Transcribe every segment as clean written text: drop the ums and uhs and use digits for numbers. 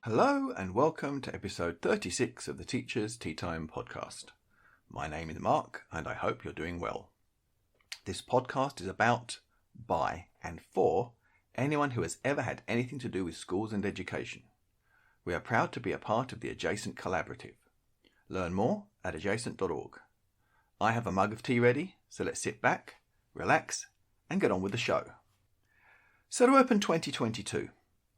Hello and welcome to episode 36 of the Teachers Tea Time podcast. My name is Mark and I hope you're doing well. This podcast is about, by and for anyone who has ever had anything to do with schools and education. We are proud to be a part of the Adjacent Collaborative. Learn more at adjacent.org. I have a mug of tea ready, so let's sit back, relax and get on with the show. So to open 2022,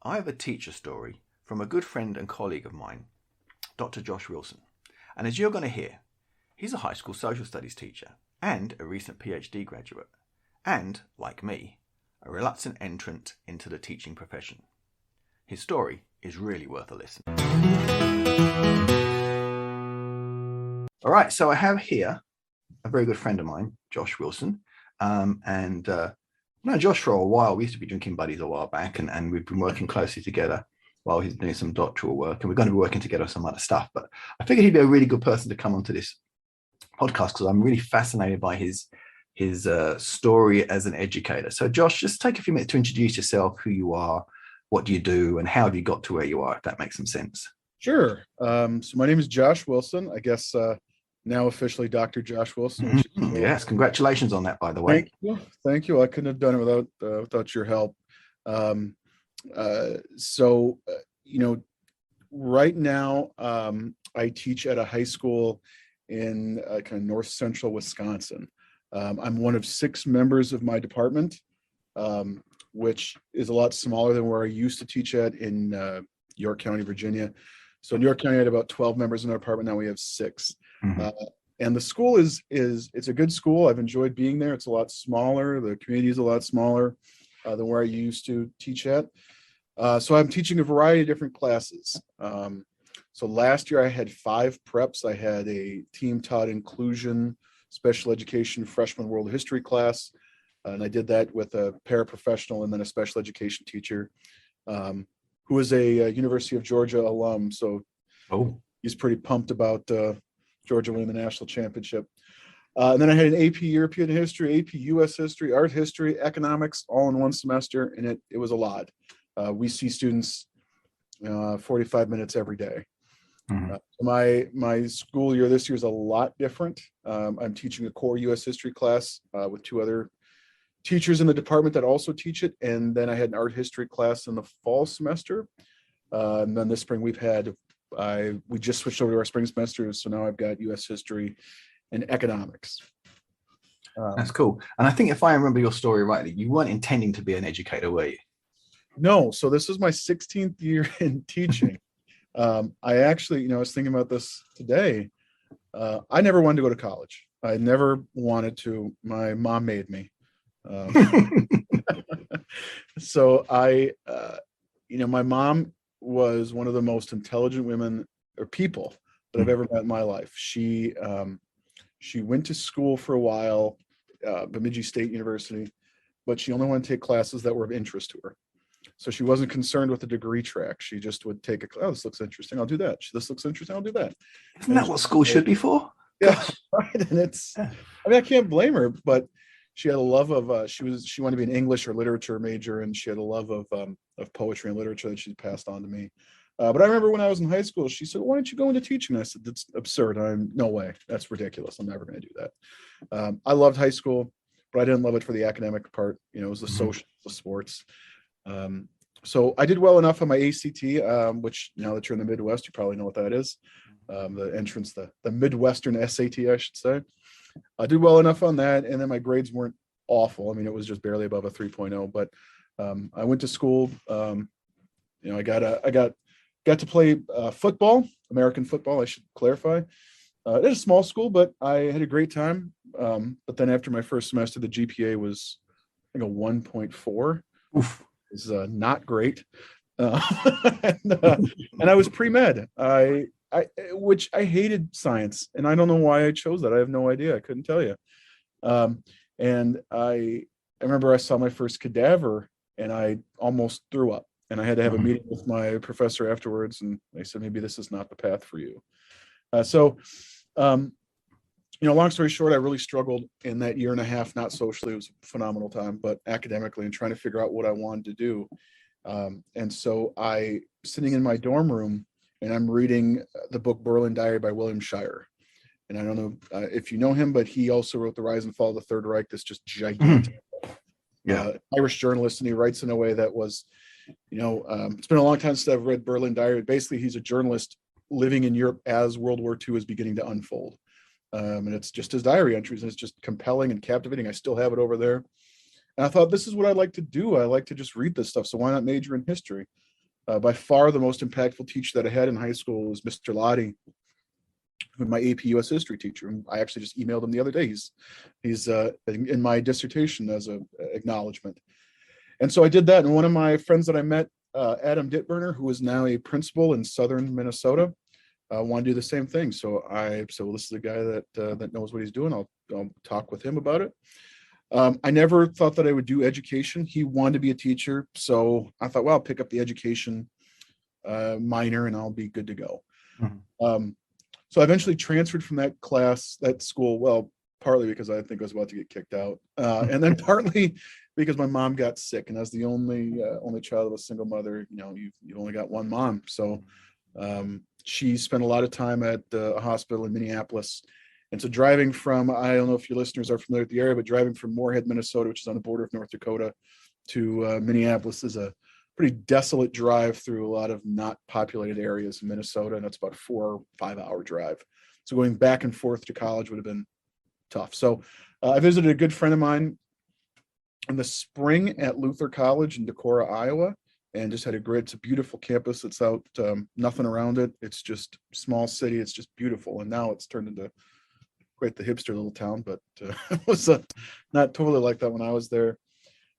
I have a teacher story from a good friend and colleague of mine, Dr. Josh Wilson. And as you're going to hear, he's a high school social studies teacher and a recent PhD graduate, and, like me, a reluctant entrant into the teaching profession. His story is really worth a listen. All right, so I have here a very good friend of mine, Josh Wilson, and I've known Josh for a while. We used to be drinking buddies a while back, and we've been working closely together while he's doing some doctoral work, and we're going to be working together on some other stuff. But I figured he'd be a really good person to come onto this podcast because I'm really fascinated by his story as an educator. So Josh, just take a few minutes to introduce yourself, who you are, what do you do, and how have you got to where you are, if that makes some sense. Sure. So my name is Josh Wilson. I guess now officially Dr. Josh Wilson. Which is, yes, congratulations on that, by the way. Thank you. I couldn't have done it without your help. Right now I teach at a high school in kind of north central Wisconsin. I'm one of 6 members of my department, which is a lot smaller than where I used to teach at in York County, Virginia. So in York County, I had about 12 members in our department. Now we have 6. And the school it's a good school. I've enjoyed being there. It's a lot smaller. The community is a lot smaller than where I used to teach at. So I'm teaching a variety of different classes. So last year I had 5 preps. I had a team taught inclusion, special education, freshman world history class. And I did that with a paraprofessional and then a special education teacher who is a University of Georgia alum. So he's pretty pumped about Georgia winning the national championship. And then I had an AP European history, AP US history, art history, economics, all in one semester. And it was a lot. We see students 45 minutes every day. My school year this year is a lot different. I'm teaching a core US history class with 2 other teachers in the department that also teach it. And then I had an art history class in the fall semester. And then this spring we just switched over to our spring semester. So now I've got US history and economics. That's cool. And I think if I remember your story rightly, you weren't intending to be an educator, were you? No. So this is my 16th year in teaching. I actually, I was thinking about this today. I never wanted to go to college. I never wanted to. My mom made me. So my mom was one of the most intelligent women or people that I've ever met in my life. She went to school for a while, Bemidji State University, but she only wanted to take classes that were of interest to her. So she wasn't concerned with the degree track. She just would take a class. Oh, this looks interesting. I'll do that. This looks interesting. I'll do that. Isn't that what school should be for? Yeah, right. And I can't blame her, but she had a love of, she wanted to be an English or literature major, and she had a love of poetry and literature that she passed on to me. But I remember when I was in high school, she said, "Why don't you go into teaching?" And I said, "That's absurd. No way. That's ridiculous. I'm never going to do that." I loved high school, but I didn't love it for the academic part. It was the social, the sports. So I did well enough on my ACT, which now that you're in the Midwest, you probably know what that is. The entrance, the Midwestern SAT, I should say. I did well enough on that, and then my grades weren't awful. I mean, it was just barely above a 3.0, but I went to school. I got to play football, American football, I should clarify. It is a small school, but I had a great time. But then after my first semester, the GPA was, I think, a 1.4. Oof. Is not great. And I was pre-med. Which I hated science, and I don't know why I chose that. I have no idea. I couldn't tell you. And I remember I saw my first cadaver, and I almost threw up. And I had to have a meeting with my professor afterwards, and they said, maybe this is not the path for you. Long story short, I really struggled in that year and a half, not socially. It was a phenomenal time, but academically, and trying to figure out what I wanted to do. And so I sitting in my dorm room and I'm reading the book Berlin Diary by William Shirer. And I don't know if you know him, but he also wrote The Rise and Fall of the Third Reich, this just gigantic Irish journalist. And he writes in a way that was, it's been a long time since I've read Berlin Diary. Basically, he's a journalist living in Europe as World War II is beginning to unfold. And it's just his diary entries, and it's just compelling and captivating. I still have it over there. And I thought, this is what I like to do. I like to just read this stuff. So why not major in history? By far, the most impactful teacher that I had in high school was Mr. Lottie, who was my AP US history teacher. And I actually just emailed him the other day. He's in my dissertation as a acknowledgement. And so I did that. And one of my friends that I met, Adam Dittburner, who is now a principal in southern Minnesota, want to do the same thing. So I said, well, this is a guy that knows what he's doing. I'll talk with him about it. I never thought that I would do education. He wanted to be a teacher. So I thought, well, I'll pick up the education minor and I'll be good to go. Mm-hmm. So I eventually transferred from that school. Well, partly because I think I was about to get kicked out. And then partly because my mom got sick, and as the only child of a single mother, you've only got one mom. So she spent a lot of time at a hospital in Minneapolis. And so driving from, I don't know if your listeners are familiar with the area, but driving from Moorhead, Minnesota, which is on the border of North Dakota, to Minneapolis is a pretty desolate drive through a lot of not populated areas in Minnesota. And it's about 4 or 5 hour drive. So going back and forth to college would have been tough. So I visited a good friend of mine in the spring at Luther College in Decorah, Iowa, and just had it's a beautiful campus. It's out, nothing around it. It's just small city. It's just beautiful. And now it's turned into quite the hipster little town, but it was not totally like that when I was there.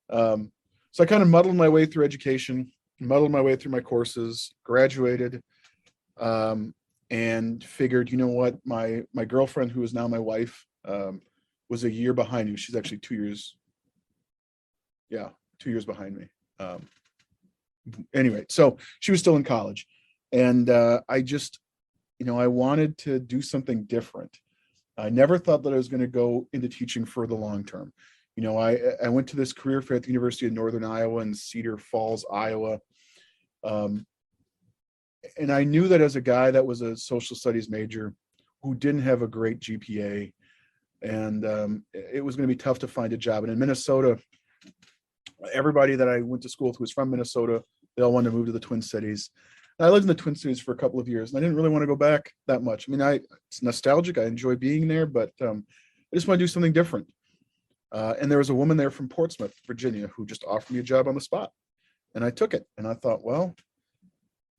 So I kind of muddled my way through education, muddled my way through my courses, graduated, and figured, what, my girlfriend, who is now my wife, was a year behind me. She's actually 2 years. Yeah, 2 years behind me. Anyway, so she was still in college, and I just, I wanted to do something different. I never thought that I was going to go into teaching for the long term. I went to this career fair at the University of Northern Iowa in Cedar Falls, Iowa. And I knew that as a guy that was a social studies major who didn't have a great GPA, and it was going to be tough to find a job. And in Minnesota, everybody that I went to school with who was from Minnesota, they all wanted to move to the Twin Cities. And I lived in the Twin Cities for a couple of years, and I didn't really want to go back that much. I mean, it's nostalgic. I enjoy being there, but I just want to do something different. And there was a woman there from Portsmouth, Virginia, who just offered me a job on the spot. And I took it. And I thought, well,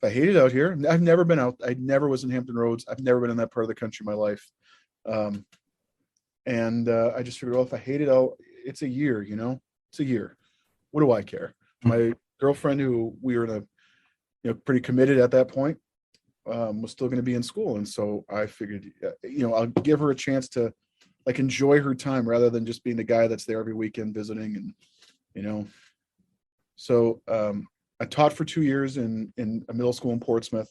if I hate it out here, I've never been out. I never was in Hampton Roads. I've never been in that part of the country in my life. And I just figured, well, if I hate it out, it's a year, it's a year. What do I care? My girlfriend, who we were in pretty committed at that point, was still going to be in school. And so I figured, I'll give her a chance to enjoy her time rather than just being the guy that's there every weekend visiting. And, so I taught for 2 years in a middle school in Portsmouth.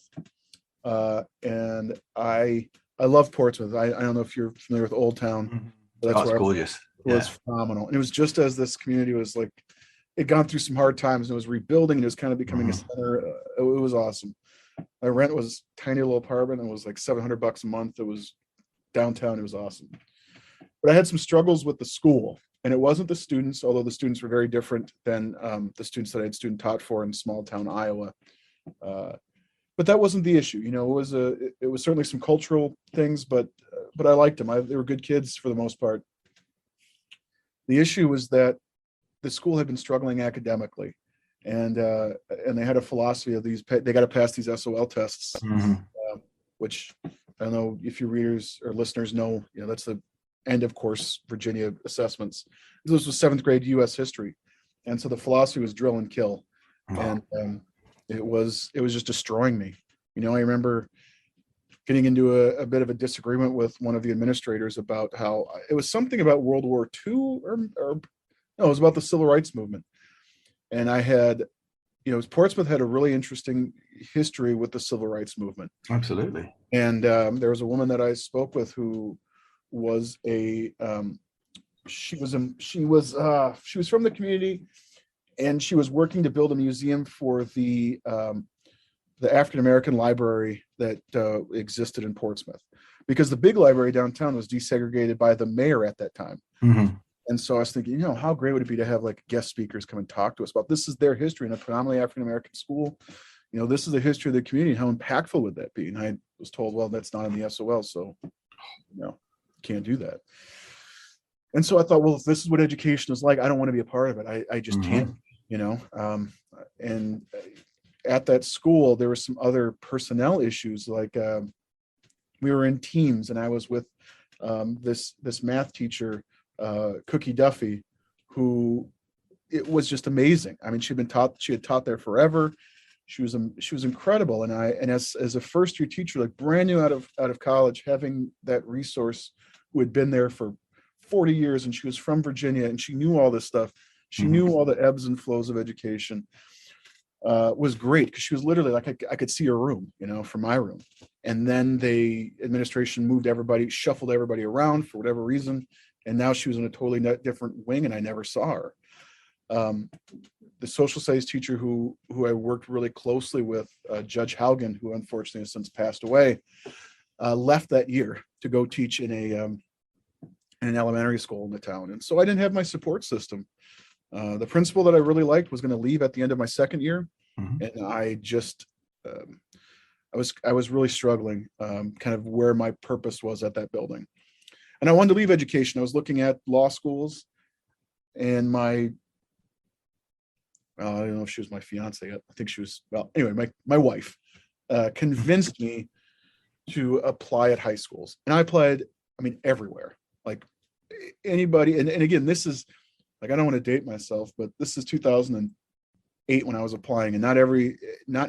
And I love Portsmouth. I don't know if you're familiar with Old Town. But that's gorgeous. It was phenomenal. And it was just as this community was it gone through some hard times, and it was rebuilding, and it was kind of becoming a center. It was awesome. My rent was a tiny little apartment. It was like $700 a month. It was downtown. It was awesome. But I had some struggles with the school, and it wasn't the students, although the students were very different than the students that I had student taught for in small town Iowa. But that wasn't the issue. It was certainly some cultural things, but I liked them. They were good kids for the most part. The issue was that the school had been struggling academically, and they had a philosophy of they got to pass these SOL tests, which I don't know if your readers or listeners know. That's the end of course Virginia assessments. This was 7th grade U.S. history, and so the philosophy was drill and kill, and it was just destroying me. I remember getting into a bit of a disagreement with one of the administrators about how it was something about World War II or no, it was about the Civil Rights Movement. And I had, Portsmouth had a really interesting history with the Civil Rights Movement. Absolutely. And there was a woman that I spoke with who was she was from the community, and she was working to build a museum for the African American library that existed in Portsmouth, because the big library downtown was desegregated by the mayor at that time. Mm-hmm. And so I was thinking, how great would it be to have like guest speakers come and talk to us about this is their history in a predominantly African American school. This is the history of the community. How impactful would that be? And I was told, well, that's not in the SOL, so can't do that. And so I thought, well, if this is what education is like, I don't want to be a part of it. I just can't, and at that school, there were some other personnel issues. Like we were in teams, and I was with this math teacher, Cookie Duffy, who it was just amazing. I mean, she had taught there forever. She was incredible. And as a first year teacher, like brand new out of college, having that resource who had been there for 40 years, and she was from Virginia, and she knew all this stuff. She knew all the ebbs and flows of education. Was great, because she was literally like, I could see her room, from my room. And then administration shuffled everybody around for whatever reason. And now she was in a totally different wing, and I never saw her. The social studies teacher who I worked really closely with, Judge Haugen, who unfortunately has since passed away, left that year to go teach in an elementary school in the town. And so I didn't have my support system. The principal that I really liked was going to leave at the end of my second year. And I just, I was really struggling, kind of where my purpose was at that building. And I wanted to leave education. I was looking at law schools, and I don't know if she was my fiance yet. I think she was, well, anyway, my wife convinced me to apply at high schools. And I applied, everywhere, like anybody. And again, this is like, I don't want to date myself, but this is 2008 when I was applying, and not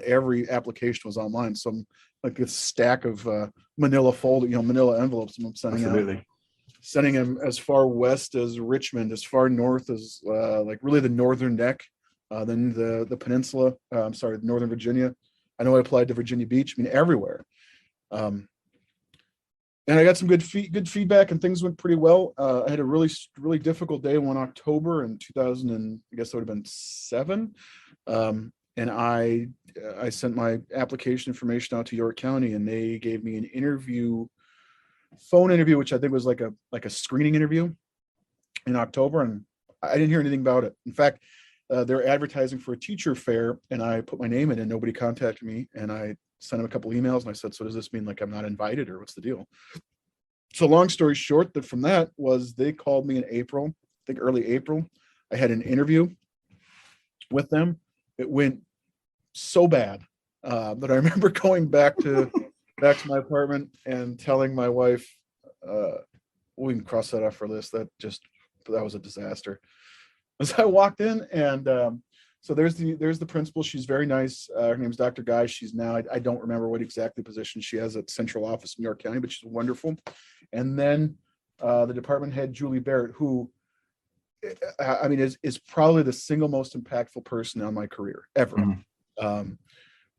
every application was online. So I'm like a stack of manila envelopes I'm sending out. Sending them as far west as Richmond, as far north as like really the northern neck, then the peninsula. Northern Virginia. I know I applied to Virginia Beach. everywhere. And I got some good feedback, and things went pretty well. I had a really, really difficult day one October in 2000, and I guess that would have been 7. And I sent my application information out to York County, and they gave me an phone interview, which I think was like a screening interview in October. And I didn't hear anything about it. In fact, they're advertising for a teacher fair, and I put my name in, and nobody contacted me. And I sent them a couple emails, and I said, so does this mean like I'm not invited, or what's the deal? So long story short, from that was they called me in April, I think early April. I had an interview with them. It went so bad that I remember going back to my apartment and telling my wife, we can cross that off our list. That was a disaster. As I walked in, and so there's the principal. She's very nice. Her name's Dr. Guy. She's now, I don't remember what exactly position she has at central office in New York County, but she's wonderful. And then the department head, Julie Barrett, who is probably the single most impactful person on my career ever. I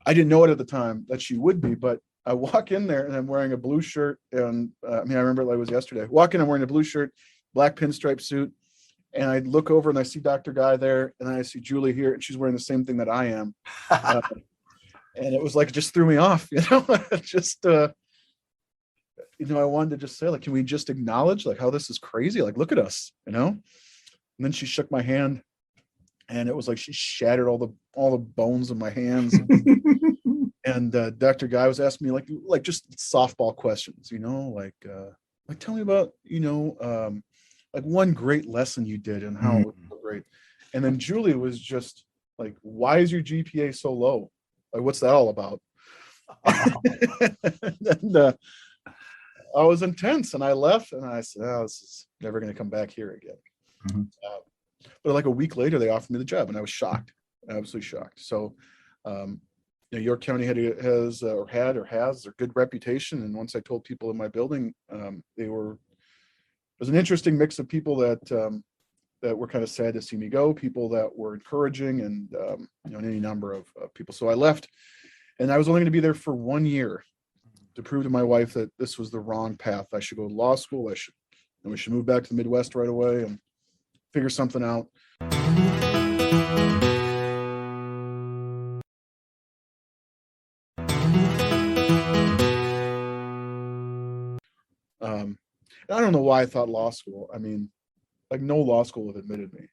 didn't know it at the time that she would be, but I walk in there and I'm wearing a blue shirt, and I remember like it was yesterday. Walk in, I'm wearing a blue shirt, black pinstripe suit, and I look over and I see Dr. Guy there, and then I see Julie here, and she's wearing the same thing that I am. And it was like, it just threw me off, just, I wanted to just say, like, can we just acknowledge like how this is crazy? Like, look at us, And then she shook my hand, and it was like she shattered all the bones of my hands. And Dr. Guy was asking me like just softball questions, like tell me about, like one great lesson you did and how it was so great. And then Julie was just like, why is your GPA so low? Like, what's that all about? And I was intense, and I left, and I said, oh, this is never going to come back here again. But like a week later, they offered me the job, and I was shocked, absolutely shocked. So, York County has their good reputation. And once I told people in my building, it was an interesting mix of people that were kind of sad to see me go, people that were encouraging, and any number of people. So I left, and I was only going to be there for 1 year to prove to my wife that this was the wrong path. I should go to law school. We should move back to the Midwest right away and figure something out. I don't know why I thought law school. I mean, like no law school would have admitted me.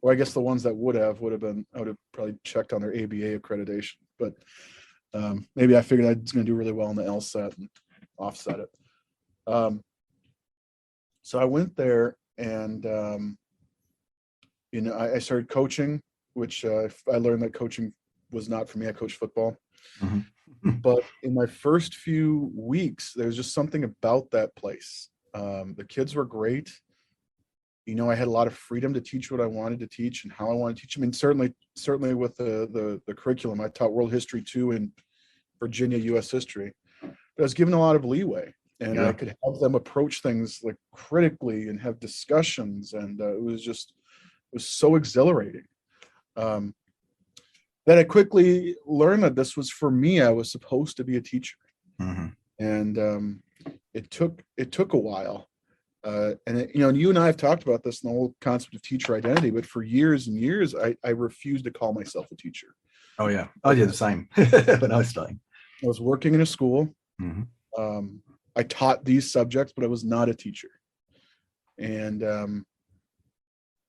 Or I guess the ones that would have been, I would have probably checked on their ABA accreditation. But maybe I figured I was going to do really well in the LSAT and offset it. So I went there and, I started coaching, which I learned that coaching was not for me. I coached football. But in my first few weeks, there was just something about that place. The kids were great. I had a lot of freedom to teach what I wanted to teach and how I wanted to teach. I mean, certainly with the curriculum, I taught world history too in Virginia, U.S. history, but I was given a lot of leeway, and I could have them approach things like critically and have discussions, and it was so exhilarating. That I quickly learned that this was for me. I was supposed to be a teacher, and it took a while. And you and I have talked about this in the whole concept of teacher identity, but for years and years, I refused to call myself a teacher. Oh yeah, I did the same when I was studying. I was working in a school. I taught these subjects, but I was not a teacher, and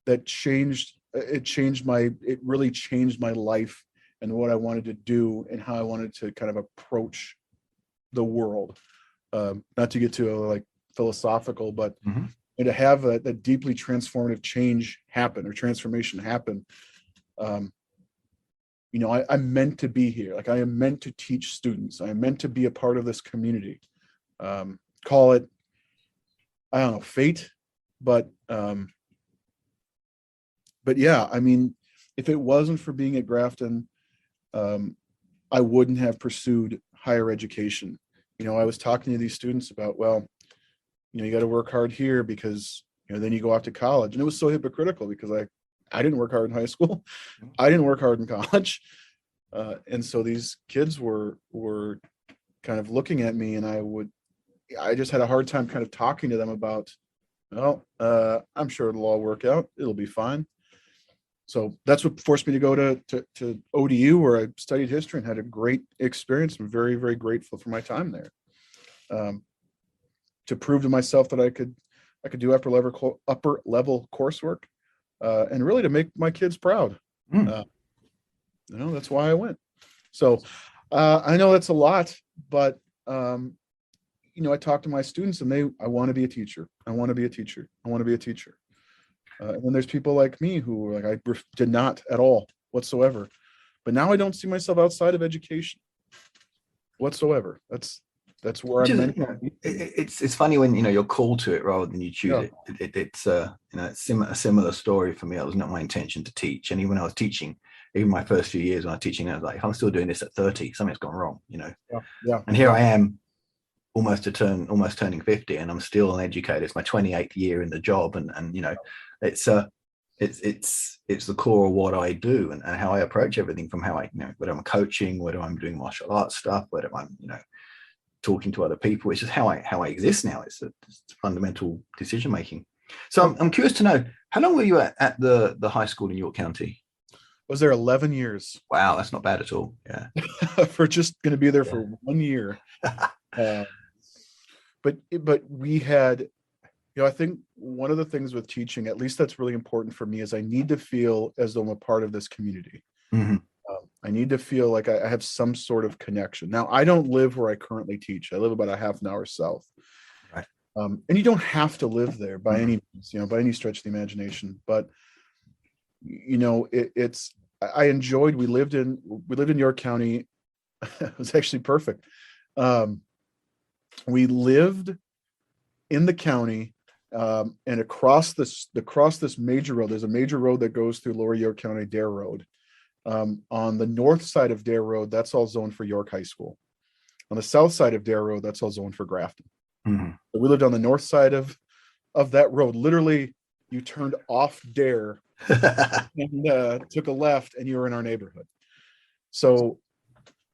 that changed. It really changed my life and what I wanted to do and how I wanted to kind of approach the world. Not to get to like philosophical, but and to have that deeply transformative change happen or transformation happen. I'm meant to be here. Like I am meant to teach students. I am meant to be a part of this community. Call it, I don't know, fate, but yeah, I mean, if it wasn't for being at Grafton, I wouldn't have pursued higher education. I was talking to these students about, well, you got to work hard here because, then you go off to college. And it was so hypocritical because I didn't work hard in high school. I didn't work hard in college. And so these kids were kind of looking at me, and I just had a hard time kind of talking to them about, well, I'm sure it'll all work out. It'll be fine. So that's what forced me to go to ODU, where I studied history and had a great experience. I'm very, very grateful for my time there. To prove to myself that I could do upper level coursework, and really to make my kids proud. That's why I went. So I know that's a lot, but I talk to my students and I want to be a teacher. I want to be a teacher. I want to be a teacher. And then there's people like me who are like, I did not at all whatsoever. But now I don't see myself outside of education whatsoever. That's where I'm meant to be. It's funny when you're called to it rather than you choose it. It's a similar story for me. It was not my intention to teach, and even when I was teaching, even my first few years when I was teaching, I was like, if I'm still doing this at 30, something's gone wrong, And here I am, almost turning 50, and I'm still an educator. It's my 28th year in the job, and it's the core of what I do and how I approach everything, from how I whether I'm coaching, whether I'm doing martial arts stuff, whether I'm talking to other people. It's just how I exist now. It's fundamental decision making. So I'm curious to know, how long were you at the high school in York County? Was there 11 years. Wow, that's not bad at all. Yeah. For just going to be there for 1 year. But we had, I think one of the things with teaching, at least that's really important for me, is I need to feel as though I'm a part of this community. I need to feel like I have some sort of connection. Now, I don't live where I currently teach. I live about a half an hour south. Right. And you don't have to live there by any means, by any stretch of the imagination. But, I enjoyed, we lived in York County. It was actually perfect. We lived in the county, and across this major road, there's a major road that goes through Lower York County, Dare Road. On the north side of Dare Road, that's all zoned for York High School. On the south side of Dare Road, that's all zoned for Grafton. So we lived on the north side of that road. Literally, you turned off Dare and took a left, and you were in our neighborhood. So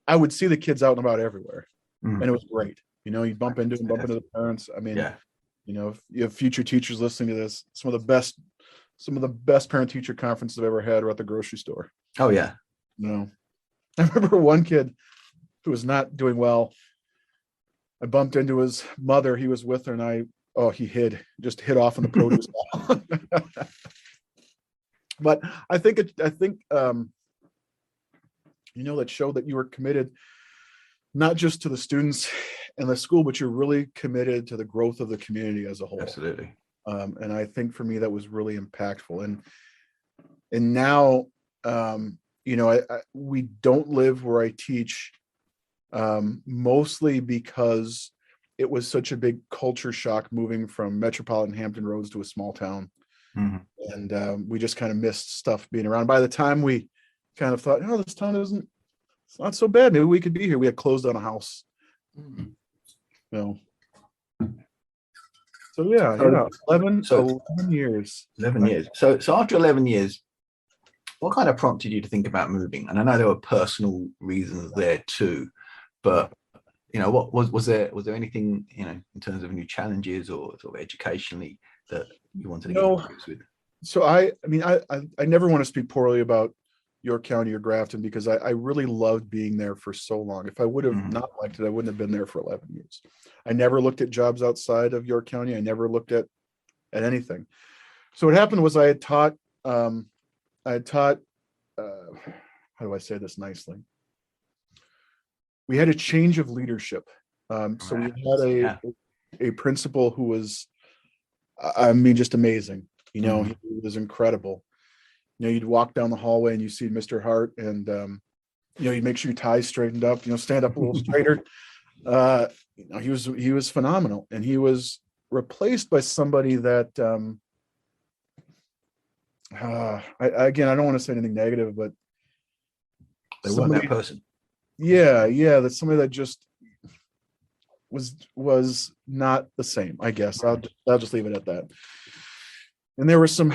I would see the kids out and about everywhere, and it was great. You'd bump into the parents. I mean, if you have future teachers listening to this, some of the best parent-teacher conferences I've ever had were at the grocery store. Oh yeah. I remember one kid who was not doing well. I bumped into his mother. He was with her, and Oh, he just hid off in the produce aisle. But I think that showed that you were committed not just to the students and the school, but you're really committed to the growth of the community as a whole. Absolutely. And I think for me that was really impactful. And now, we don't live where I teach, mostly because it was such a big culture shock moving from metropolitan Hampton Roads to a small town. Mhm. And we just kind of missed stuff being around. By the time we kind of thought, this town it's not so bad. Maybe we could be here. We had closed on a house. Mhm. So yeah, So- 11 so- 11 years. 11 years. So after 11 years, what kind of prompted you to think about moving? And I know there were personal reasons there too, but what was there anything, in terms of new challenges or sort of educationally that you wanted to get into grips with? So I never want to speak poorly about York County or Grafton, because I really loved being there for so long. If I would have not liked it, I wouldn't have been there for 11 years. I never looked at jobs outside of York County. I never looked at anything. So what happened was I had taught, how do I say this nicely? We had a change of leadership. So we had a principal who was, just amazing. He was incredible. You'd walk down the hallway and you see Mr. Hart, and you'd make sure your tie's straightened up, stand up a little straighter. He was phenomenal, and he was replaced by somebody that, I don't want to say anything negative, but they weren't that person. Yeah, that's somebody that just was not the same, I guess. I'll just leave it at that. And there were some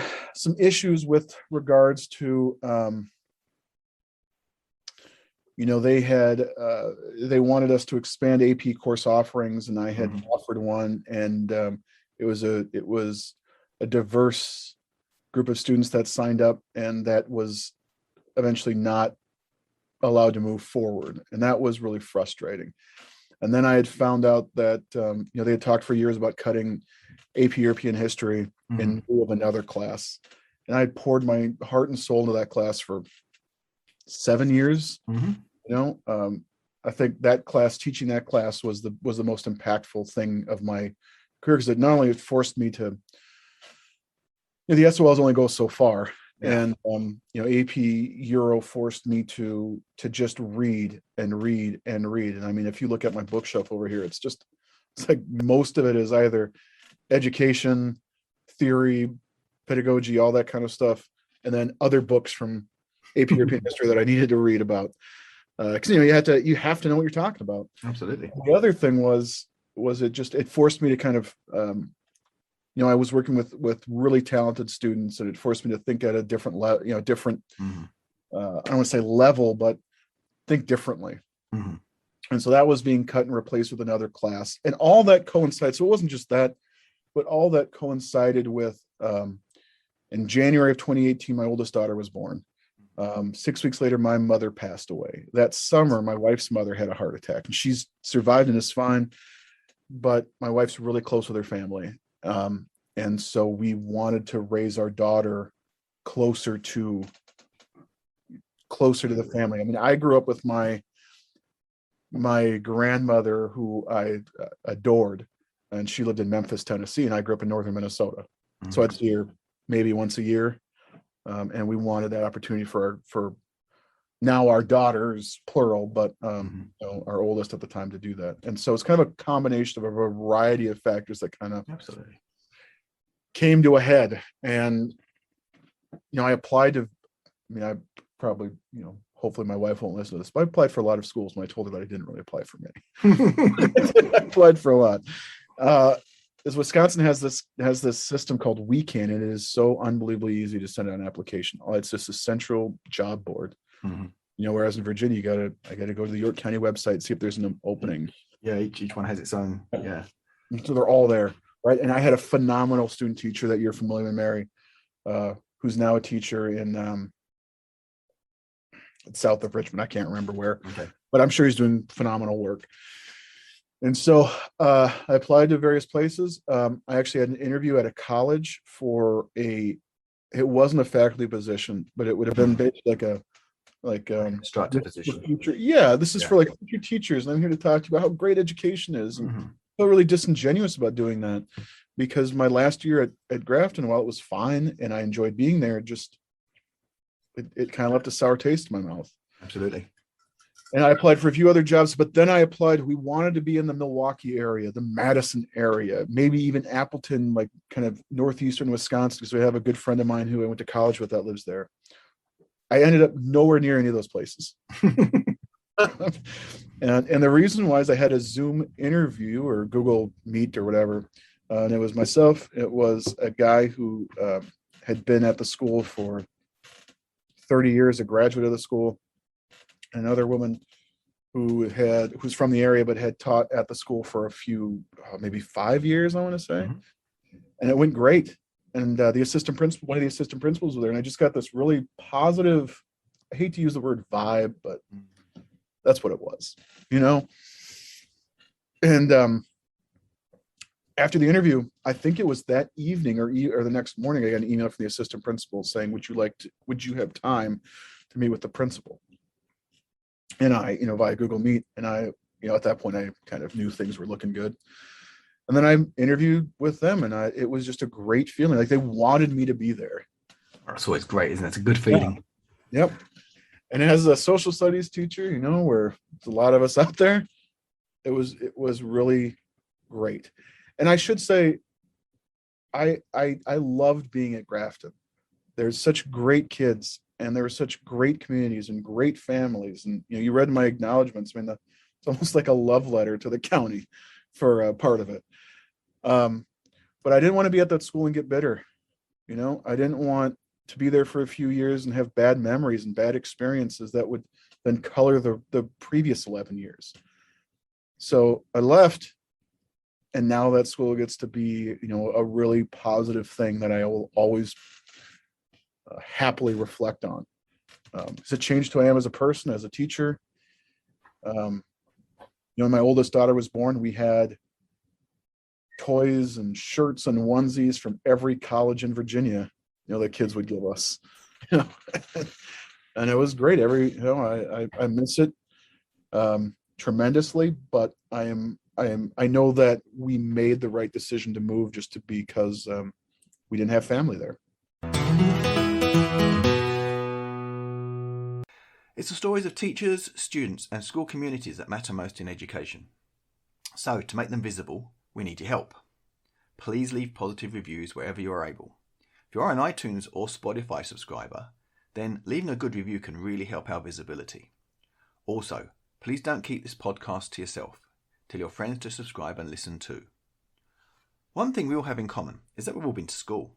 issues with regards to, they wanted us to expand AP course offerings, and I had offered one, and it was a diverse group of students that signed up, and that was eventually not allowed to move forward, and that was really frustrating. And then I had found out that they had talked for years about cutting AP European history in lieu of another class, and I had poured my heart and soul into that class for 7 years. I think teaching that class was the most impactful thing of my career, because it not only forced me to, the SOLs only go so far. And AP Euro forced me to just read and read and read. And I mean, if you look at my bookshelf over here, it's like most of it is either education, theory, pedagogy, all that kind of stuff, and then other books from AP European history that I needed to read about. Because you have to know what you're talking about. Absolutely. The other thing was it forced me to kind of I was working with really talented students, and it forced me to think at a different level, I don't want to say level, but think differently. And so that was being cut and replaced with another class, and all that coincided. So it wasn't just that, but all that coincided with, in January of 2018, my oldest daughter was born. 6 weeks later, my mother passed away. That summer, my wife's mother had a heart attack, and she's survived and is fine, but my wife's really close with her family. And so we wanted to raise our daughter closer to the family. I mean, I grew up with my grandmother, who I adored, and she lived in Memphis, Tennessee, and I grew up in northern Minnesota. So I'd see her maybe once a year. And we wanted that opportunity for now our daughters, plural, but our oldest at the time, to do that. And so it's kind of a combination of a variety of factors that kind of absolutely came to a head. And I applied to, I probably, hopefully my wife won't listen to this, but I applied for a lot of schools, and I told her that I didn't really apply for many. I applied for a lot. Is Wisconsin has this system called WeCan, and it is so unbelievably easy to send out an application. It's just a central job board. Whereas in Virginia, I gotta go to the York County website, see if there's an opening. Yeah, each one has its own. Yeah. So they're all there, right? And I had a phenomenal student teacher that you're familiar with, Mary, who's now a teacher in south of Richmond. I can't remember where, but I'm sure he's doing phenomenal work. And so I applied to various places. I actually had an interview at a college for it wasn't a faculty position, but it would have been basically like Instructor this is for position. future. Yeah, this is Yeah. for like future teachers. And I'm here to talk to you about how great education is. And Mhm. I felt really disingenuous about doing that because my last year at Grafton, while it was fine and I enjoyed being there, it kind of left a sour taste in my mouth. Absolutely. And I applied for a few other jobs, but then I applied. We wanted to be in the Milwaukee area, the Madison area, maybe even Appleton, like kind of northeastern Wisconsin, because we have a good friend of mine who I went to college with that lives there. I ended up nowhere near any of those places. And the reason why is I had a Zoom interview or Google Meet or whatever. And it was myself. It was a guy who had been at the school for 30 years, a graduate of the school. Another woman who's from the area but had taught at the school for a few maybe 5 years, I want to say. Mhm. And it went great. And the assistant principal, one of the assistant principals was there, and I just got this really positive, I hate to use the word vibe, but that's what it was, you know. And after the interview, I think it was that evening or the next morning, I got an email from the assistant principal saying, would you have time to meet with the principal? And I, via Google Meet, and I, at that point I kind of knew things were looking good. And then I interviewed with them, and it was just a great feeling. Like they wanted me to be there. That's always great, isn't it? It's a good feeling. Yeah. Yep. And as a social studies teacher, where there's a lot of us out there, it was really great. And I should say, I loved being at Grafton. There's such great kids, and there were such great communities and great families. And you read my acknowledgments. I mean, it's almost like a love letter to the county for part of it. But I didn't want to be at that school and get bitter. I didn't want to be there for a few years and have bad memories and bad experiences that would then color the previous 11 years. So I left, and now that school gets to be, a really positive thing that I will always happily reflect on. It's a change to who I am as a person, as a teacher. When my oldest daughter was born, we had toys and shirts and onesies from every college in Virginia, that kids would give us, and it was great. I miss it tremendously, but I know that we made the right decision to move just because we didn't have family there. It's the stories of teachers, students, and school communities that matter most in education. So, to make them visible, we need your help. Please leave positive reviews wherever you are able. If you are an iTunes or Spotify subscriber, then leaving a good review can really help our visibility. Also, please don't keep this podcast to yourself. Tell your friends to subscribe and listen too. One thing we all have in common is that we've all been to school.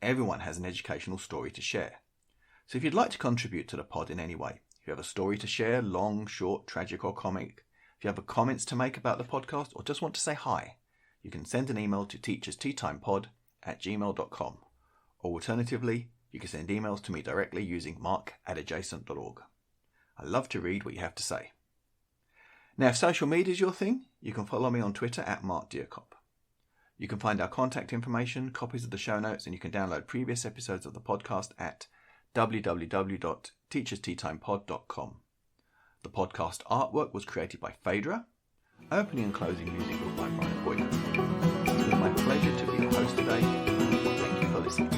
Everyone has an educational story to share. So if you'd like to contribute to the pod in any way, if you have a story to share, long, short, tragic or comic, if you have comments to make about the podcast or just want to say hi, you can send an email to teachersteatimetipod@gmail.com. Or alternatively, you can send emails to me directly using mark@adjacent.org. I love to read what you have to say. Now, if social media is your thing, you can follow me on Twitter @MarkDearcop. You can find our contact information, copies of the show notes, and you can download previous episodes of the podcast at www.teachersteatimepod.com. The podcast artwork was created by Phaedra. Opening and closing music was by Brian Boyden. It was my pleasure to be your host today. Thank you for listening.